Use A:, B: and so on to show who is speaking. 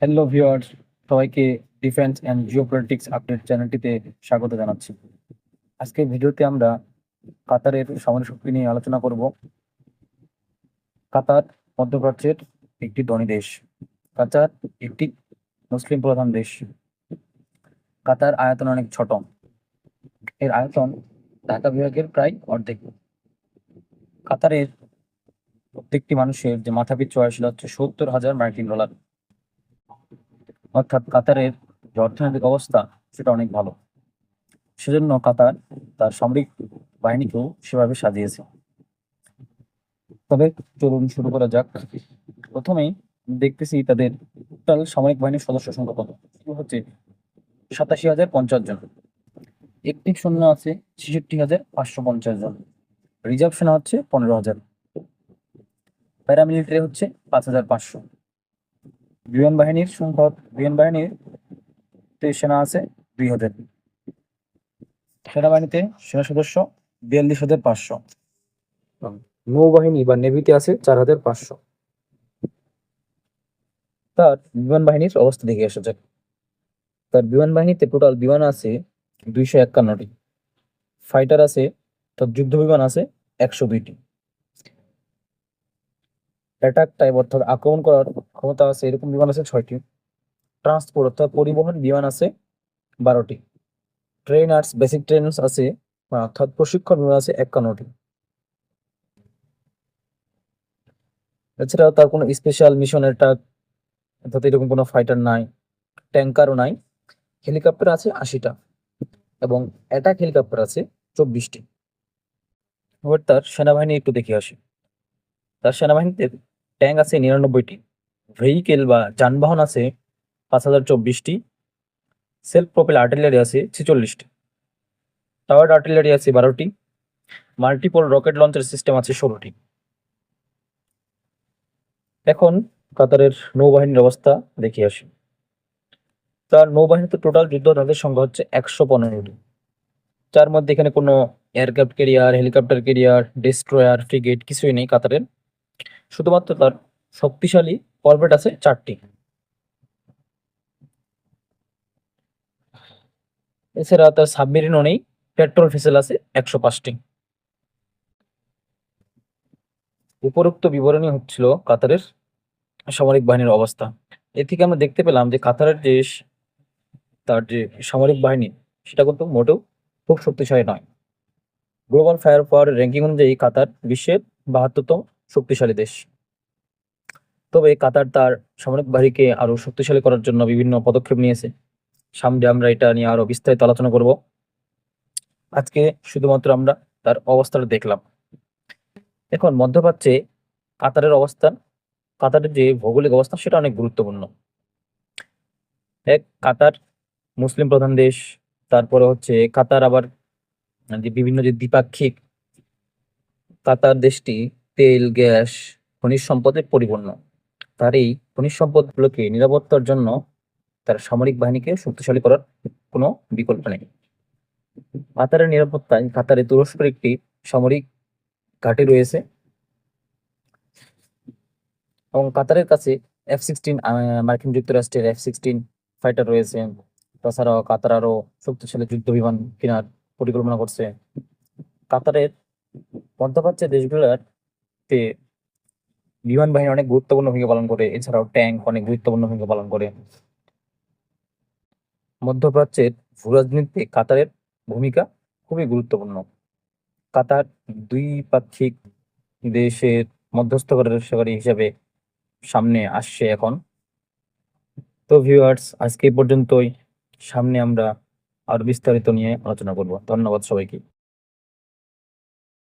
A: Hello viewers, সবাইকে defence and geopolitics update চ্যানেলটিতে স্বাগত জানাচ্ছি। আজকের ভিডিওতে আমরা কাতারের সামরিক শক্তি নিয়ে আলোচনা করব। কাতার মধ্যপ্রাচ্যের একটি ধনী দেশ। কাতার একটি মুসলিম প্রধান দেশ। কাতার আয়তন অনেক ছোট। এর আয়তন ঢাকা বিভাগের প্রায় অর্ধেক। কাতারের প্রত্যেকটি মানুষের যে মাথাপিছু আয় সেটা হচ্ছে $70,000 অর্থাৎ কাতারের যে অর্থনৈতিক অবস্থা সেটা অনেক ভালো। সেজন্য কাতার তার সামরিক বাহিনীকেও সেভাবে সাজিয়েছে। তবে চলুন শুরু করা যাক। প্রথমেই দেখতেছি তাদের টোটাল সামরিক বাহিনীর সদস্য সংখ্যা কত। শুরু হচ্ছে 87,050 জন। একটি সৈন্য আছে 66,550 জন। রিজার্ভ সেনা হচ্ছে 15,000। প্যারামিলিটারি হচ্ছে 5,500। বিমান বাহিনীর সেনা আছে 2,000। সেনাবাহিনীতে সেনা সদস্য 42,500। নৌবাহিনী বা নেভিতে আছে 4,500। তার বিমান বাহিনীর অবস্থা দেখে আসা যাক। তার বিমান বাহিনীতে টোটাল বিমান আছে 251টি। ফাইটার আছে, তার যুদ্ধ বিমান আছে 102টি। অ্যাটাক টাইপ অর্থাৎ আক্রমণ করার ক্ষমতা আছে এরকম বিমান আছে 6টি। ট্রান্সপোর্ট অর্থাৎ পরিবহন বিমান আছে 12টি। বেসিক ট্রেনার্স আছে অর্থাৎ প্রশিক্ষণ বিমান আছে 51টি। এছাড়াও তার কোনো স্পেশাল মিশন অ্যাটাক অর্থাৎ এরকম কোনো ফাইটার নাই, ট্যাঙ্কারও নাই। হেলিকপ্টার আছে 80টা এবং অ্যাটাক হেলিকপ্টার আছে 24টি। এবার তার সেনাবাহিনী একটু দেখে আসি। তার সেনাবাহিনীতে ট্যাঙ্ক আছে 99টি। ভেহিকেল বা যানবাহন আছে 5,024টি। সেলফ প্রোপেল আর্টিলারি আছে 46টি। টাওয়ার্ড আর্টিলারি আছে 12টি। মাল্টিপল রকেট লঞ্চার সিস্টেম আছে 16টি। এখন কাতারের নৌবাহিনীর অবস্থা দেখে আসি। তার নৌবাহিনীতে টোটাল যুদ্ধ তাদের সংখ্যা হচ্ছে 115টি। যার মধ্যে এখানে কোনো aircraft carrier, helicopter carrier, destroyer, frigate কিছুই নেই কাতারের। শুধুমাত্র তার শক্তিশালী করভেট আছে 4টি। এছাড়া তার সাবমেরিনও নেই। পেট্রোল ভেসেল আছে 105টি। উপরোক্ত বিবরণী হচ্ছিল কাতারের সামরিক বাহিনীর অবস্থা। এ থেকে আমরা দেখতে পেলাম যে কাতারের তার যে সামরিক বাহিনী সেটা কিন্তু মোটেও খুব শক্তিশালী নয়। গ্লোবাল ফায়ার পাওয়ার র্যাঙ্কিং অনুযায়ী কাতার বিশ্বের 72তম শক্তিশালী দেশ। তবে কাতার তার সামরিক বাহিনীকে আরো শক্তিশালী করার জন্য বিভিন্ন পদক্ষেপ নিয়েছে। সামনে আমরা এটা নিয়ে আরো বিস্তারিত আলোচনা করব। আজকে শুধুমাত্র আমরা তার অবস্থাটা দেখলাম। এখন মধ্যপ্রাচ্যে কাতারের অবস্থান, কাতারের যে ভৌগোলিক অবস্থান সেটা অনেক গুরুত্বপূর্ণ। কাতার মুসলিম প্রধান দেশ। তারপরে হচ্ছে কাতার আবার যে বিভিন্ন যে দ্বিপাক্ষিক, কাতার দেশটি তেল, গ্যাস, খনিজ সম্পদে পরিপূর্ণ। তার এই খনিজ সম্পদগুলোকে নিরাপত্তার জন্য তার সামরিক বাহিনীকে শক্তিশালী করার কোনো বিকল্প নেই। কাতারের নিরাপত্তায় কাতারে তুরস্কের একটি সামরিক ঘাঁটি রয়েছে এবং কাতারের কাছে F-16 মার্কিন যুক্তরাষ্ট্রের F-16 ফাইটার রয়েছে। তাছাড়াও কাতার আরো শক্তিশালী যুদ্ধ বিমান কেনার পরিকল্পনা করছে। কাতারের মধ্যপ্রাচ্যের দেশগুলোর বিমান বাহিনী অনেক গুরুত্বপূর্ণ ভূমিকা পালন করে। এছাড়াও ট্যাঙ্ক অনেক গুরুত্বপূর্ণ ভূমিকা পালন করে। মধ্যপ্রাচ্যের ভূরাজনীতিতে কাতারের ভূমিকা খুবই গুরুত্বপূর্ণ। কাতার দুই পাক্ষিক দেশের মধ্যস্থকারী হিসেবে সামনে আসছে এখন। তো ভিউয়ার্স, আজকে এই পর্যন্তই। সামনে আমরা আরো বিস্তারিত নিয়ে আলোচনা করব। ধন্যবাদ সবাইকে।